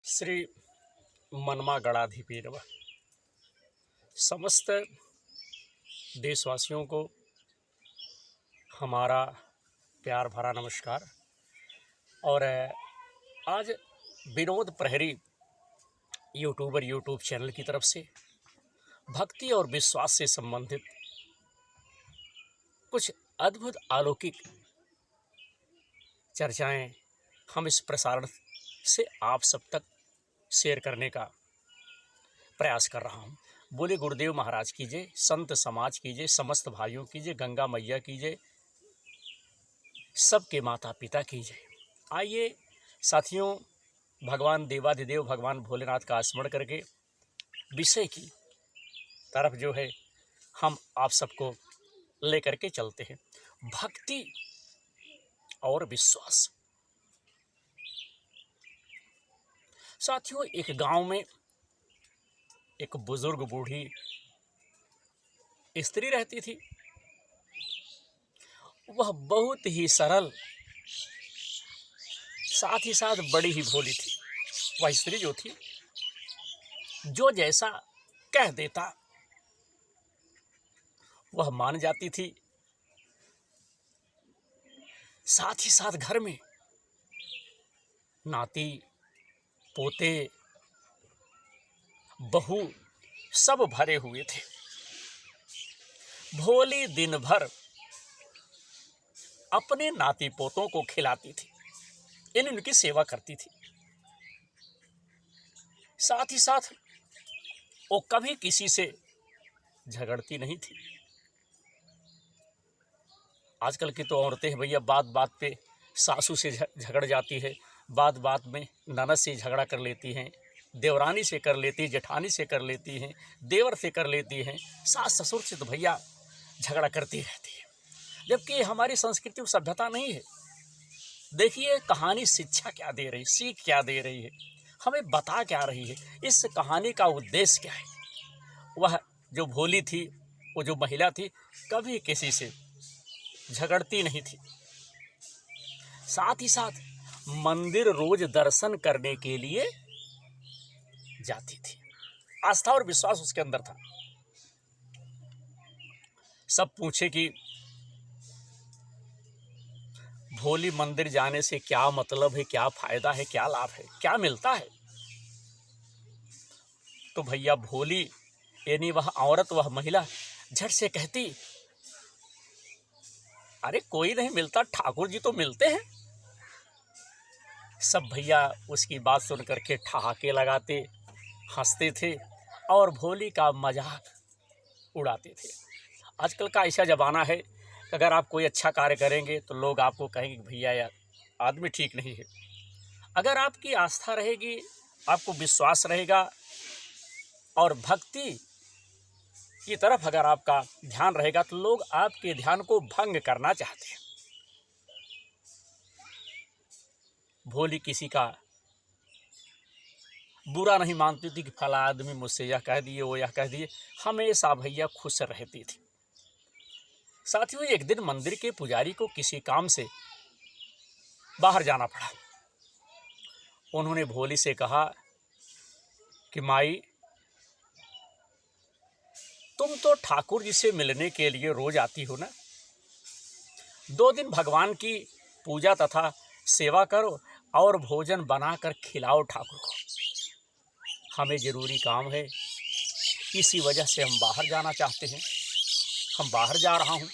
श्री मनमा गणाधिपीरव समस्त देशवासियों को हमारा प्यार भरा नमस्कार। और आज विनोद प्रहरी यूट्यूब चैनल की तरफ से भक्ति और विश्वास से संबंधित कुछ अद्भुत अलौकिक चर्चाएं हम इस प्रसारण से आप सब तक शेयर करने का प्रयास कर रहा हूं। बोले गुरुदेव महाराज की जय, संत समाज की जय, समस्त भाइयों की जय, गंगा मैया की जय, सबके माता पिता की जय। आइए साथियों, भगवान देवाधिदेव भगवान भोलेनाथ का स्मरण करके विषय की तरफ जो है हम आप सबको लेकर के चलते हैं। भक्ति और विश्वास। साथियों, एक गांव में एक बुजुर्ग बूढ़ी स्त्री रहती थी। वह बहुत ही सरल, साथ ही साथ बड़ी ही भोली थी। वह स्त्री जो थी, जो जैसा कह देता वह मान जाती थी। साथ ही साथ घर में नाती पोते बहू सब भरे हुए थे। भोली दिन भर अपने नाती पोतों को खिलाती थी, इनकी सेवा करती थी। साथ ही साथ वो कभी किसी से झगड़ती नहीं थी। आजकल की तो औरतें हैं भैया, बात बात पे सासू से झगड़ जाती है, बात बात में ननद से झगड़ा कर लेती हैं, देवरानी से कर लेती है, जेठानी से कर लेती हैं, देवर से कर लेती हैं, सास ससुर से तो भैया झगड़ा करती रहती है। जबकि हमारी संस्कृति और सभ्यता नहीं है। देखिए कहानी शिक्षा क्या दे रही, सीख क्या दे रही है, हमें बता क्या रही है, इस कहानी का उद्देश्य क्या है। वह जो भोली थी, वो जो महिला थी, कभी किसी से झगड़ती नहीं थी। साथ ही साथ मंदिर रोज दर्शन करने के लिए जाती थी। आस्था और विश्वास उसके अंदर था। सब पूछे कि भोली मंदिर जाने से क्या मतलब है, क्या फायदा है, क्या लाभ है, क्या मिलता है। तो भैया भोली यानी वह औरत, वह महिला झट से कहती, अरे कोई नहीं मिलता, ठाकुर जी तो मिलते हैं। सब भैया उसकी बात सुन करके ठहाके लगाते, हंसते थे और भोली का मजाक उड़ाते थे। आजकल का ऐसा ज़माना है कि अगर आप कोई अच्छा कार्य करेंगे तो लोग आपको कहेंगे कि भैया यार आदमी ठीक नहीं है। अगर आपकी आस्था रहेगी, आपको विश्वास रहेगा और भक्ति की तरफ अगर आपका ध्यान रहेगा, तो लोग आपके ध्यान को भंग करना चाहते हैं। भोली किसी का बुरा नहीं मानती थी कि फला आदमी मुझसे यह कह दिए, वो यह कह दिए। हमेशा भैया खुश रहती थी। साथियों, एक दिन मंदिर के पुजारी को किसी काम से बाहर जाना पड़ा। उन्होंने भोली से कहा कि माई, तुम तो ठाकुर जी से मिलने के लिए रोज आती हो ना, 2 दिन भगवान की पूजा तथा सेवा करो और भोजन बनाकर खिलाओ ठाकुर को। हमें ज़रूरी काम है, इसी वजह से हम बाहर जाना चाहते हैं। हम बाहर जा रहा हूँ।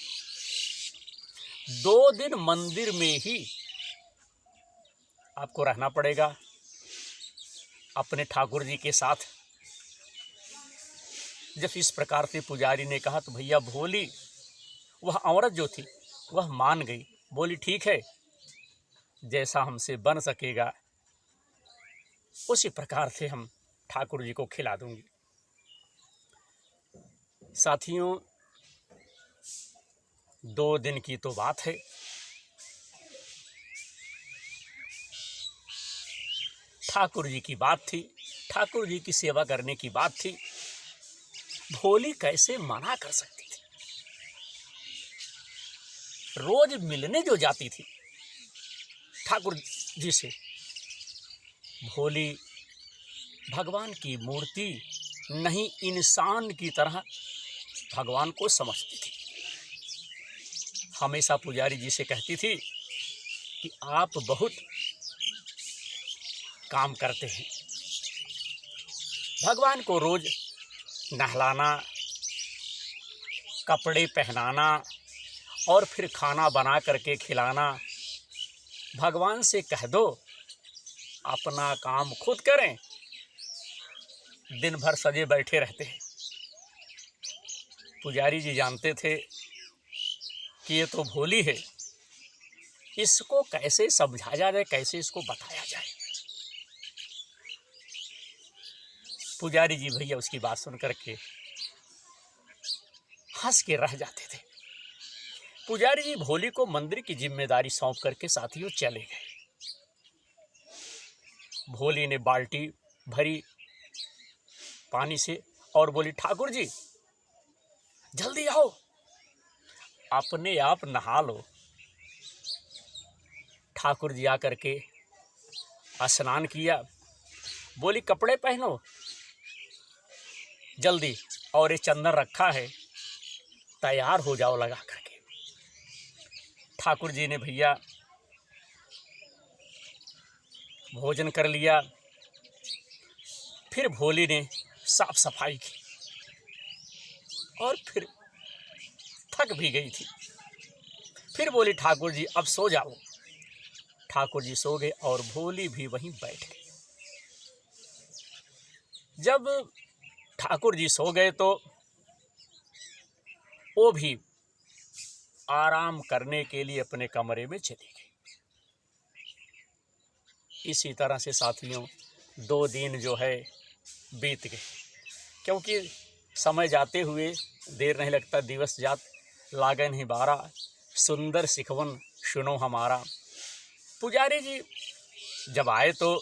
2 दिन मंदिर में ही आपको रहना पड़ेगा अपने ठाकुर जी के साथ। जब इस प्रकार से पुजारी ने कहा तो भैया भोली, वह औरत जो थी, वह मान गई। बोली ठीक है, जैसा हमसे बन सकेगा उसी प्रकार से हम ठाकुर जी को खिला दूंगी। साथियों, 2 दिन की तो बात है। ठाकुर जी की बात थी, ठाकुर जी की सेवा करने की बात थी। भोली कैसे मना कर सकती थी। रोज मिलने जो जाती थी ठाकुर जी से, भोली भगवान की मूर्ति नहीं, इंसान की तरह भगवान को समझती थी। हमेशा पुजारी जी से कहती थी कि आप बहुत काम करते हैं। भगवान को रोज नहलाना, कपड़े पहनाना और फिर खाना बना करके खिलाना। भगवान से कह दो अपना काम खुद करें, दिन भर सजे बैठे रहते हैं। पुजारी जी जानते थे कि ये तो भोली है, इसको कैसे समझाया जाए, कैसे इसको बताया जाए। पुजारी जी भैया उसकी बात सुन करके हंस के रह जाते थे। पुजारी जी भोली को मंदिर की जिम्मेदारी सौंप करके साथियों चले गए। भोली ने बाल्टी भरी पानी से और बोली, ठाकुर जी जल्दी आओ, अपने आप नहा लो। ठाकुर जी आकर के स्नान किया। बोली, कपड़े पहनो जल्दी, और ये चंदन रखा है, तैयार हो जाओ लगा करके। ठाकुर जी ने भैया भोजन कर लिया। फिर भोली ने साफ सफाई की और फिर थक भी गई थी। फिर बोली, ठाकुर जी अब सो जाओ। ठाकुर जी सो गए और भोली भी वहीं बैठ गई। जब ठाकुर जी सो गए तो वो भी आराम करने के लिए अपने कमरे में चली गई। इसी तरह से साथियों 2 दिन जो है बीत गए, क्योंकि समय जाते हुए देर नहीं लगता, दिवस जात लागे नहीं बारा, सुंदर सिखवन सुनो हमारा। पुजारी जी जब आए तो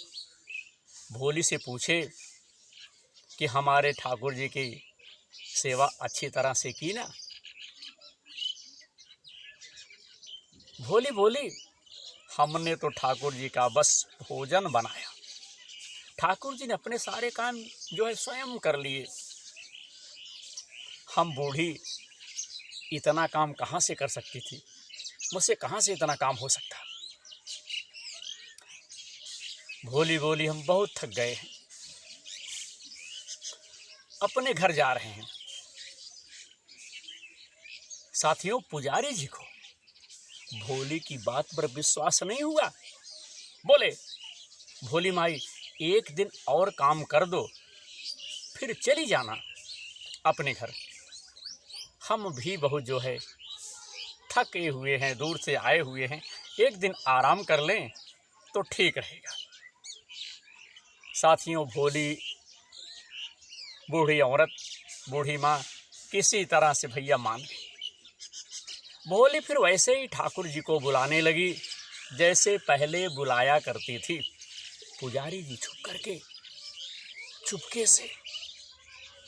भोली से पूछे कि हमारे ठाकुर जी की सेवा अच्छी तरह से की ना। भोली बोली, हमने तो ठाकुर जी का बस भोजन बनाया, ठाकुर जी ने अपने सारे काम जो है स्वयं कर लिए। हम बूढ़ी इतना काम कहाँ से कर सकती थी, मुझसे कहाँ से इतना काम हो सकता। भोली बोली, हम बहुत थक गए हैं, अपने घर जा रहे हैं। साथियों पुजारी जी को भोली की बात पर विश्वास नहीं हुआ। बोले, भोली माई एक दिन और काम कर दो, फिर चली जाना अपने घर। हम भी बहुत जो है थके हुए हैं, दूर से आए हुए हैं, एक दिन आराम कर लें तो ठीक रहेगा। साथियों भोली बूढ़ी औरत, बूढ़ी माँ किसी तरह से भैया मान गई। भोली फिर वैसे ही ठाकुर जी को बुलाने लगी जैसे पहले बुलाया करती थी। पुजारी जी छुप करके चुपके से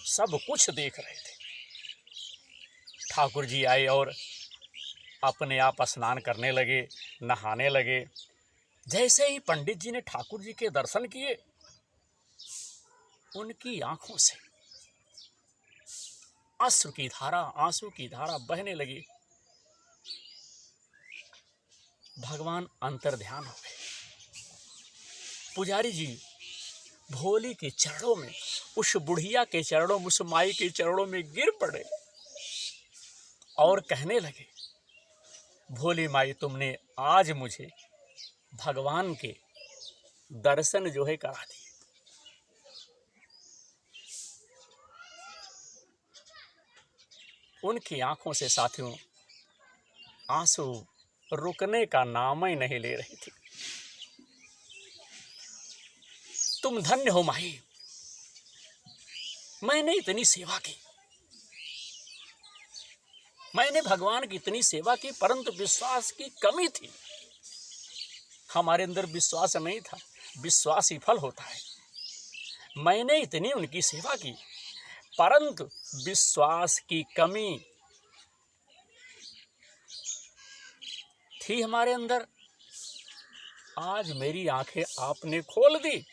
सब कुछ देख रहे थे। ठाकुर जी आए और अपने आप स्नान करने लगे, नहाने लगे। जैसे ही पंडित जी ने ठाकुर जी के दर्शन किए, उनकी आंखों से आंसू की धारा बहने लगी। भगवान अंतर्ध्यान हो गए। पुजारी जी भोली के चरणों में, उस बुढ़िया के चरणों में, उस माई के चरणों में गिर पड़े और कहने लगे, भोली माई तुमने आज मुझे भगवान के दर्शन जो है करा दिए। उनकी आंखों से साथियों आंसू रुकने का नाम ही नहीं ले रही थी। तुम धन्य हो माई, मैंने इतनी सेवा की, मैंने भगवान की इतनी सेवा की, परंतु विश्वास की कमी थी। हमारे अंदर विश्वास नहीं था, विश्वास ही फल होता है। मैंने इतनी उनकी सेवा की, परंतु विश्वास की कमी थी हमारे अंदर। आज मेरी आंखें आपने खोल दी।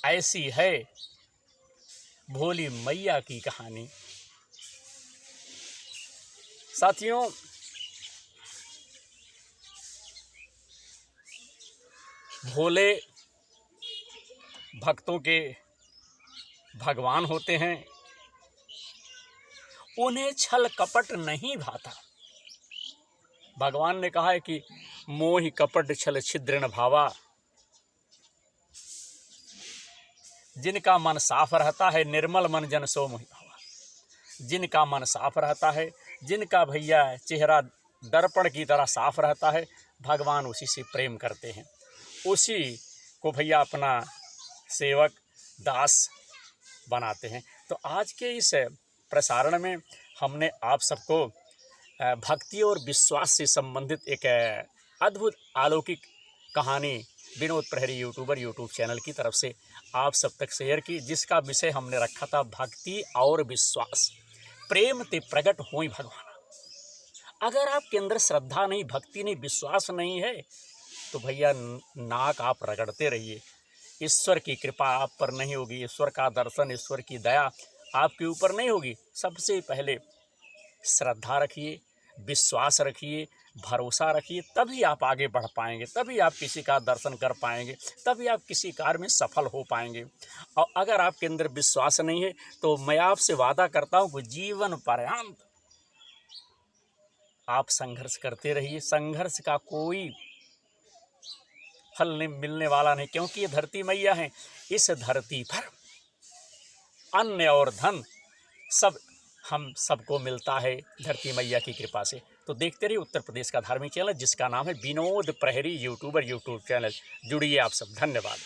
ऐसी है भोली मैया की कहानी। साथियों, भोले भक्तों के भगवान होते हैं, उन्हें छल कपट नहीं भाता। भगवान ने कहा है कि मोहि कपट छल छिद्र न भावा। जिनका मन साफ रहता है, निर्मल मन जन सो मोहि भावा। जिनका मन साफ रहता है, जिनका भैया चेहरा दर्पण की तरह साफ रहता है, भगवान उसी से प्रेम करते हैं, उसी को भैया अपना सेवक दास बनाते हैं। तो आज के इस प्रसारण में हमने आप सबको भक्ति और विश्वास से संबंधित एक अद्भुत अलौकिक कहानी विनोद प्रहरी यूट्यूब चैनल की तरफ से आप सब तक शेयर की, जिसका विषय हमने रखा था भक्ति और विश्वास। प्रेम ते प्रकट होई भगवान। अगर आपके अंदर श्रद्धा नहीं, भक्ति नहीं, विश्वास नहीं है तो भैया नाक आप रगड़ते रहिए, ईश्वर की कृपा आप पर नहीं होगी, ईश्वर का दर्शन, ईश्वर की दया आपके ऊपर नहीं होगी। सबसे पहले श्रद्धा रखिए, विश्वास रखिए, भरोसा रखिए, तभी आप आगे बढ़ पाएंगे, तभी आप किसी का दर्शन कर पाएंगे, तभी आप किसी कार्य में सफल हो पाएंगे। और अगर आपके अंदर विश्वास नहीं है तो मैं आपसे वादा करता हूँ कि जीवन पर्यंत आप संघर्ष करते रहिए। संघर्ष का कोई फल नहीं मिलने वाला नहीं, क्योंकि ये धरती मैया है। इस धरती पर अन्न और धन सब हम सबको मिलता है धरती मैया की कृपा से। तो देखते रहिए उत्तर प्रदेश का धार्मिक चैनल, जिसका नाम है विनोद प्रहरी यूट्यूब चैनल। जुड़िए आप सब। धन्यवाद।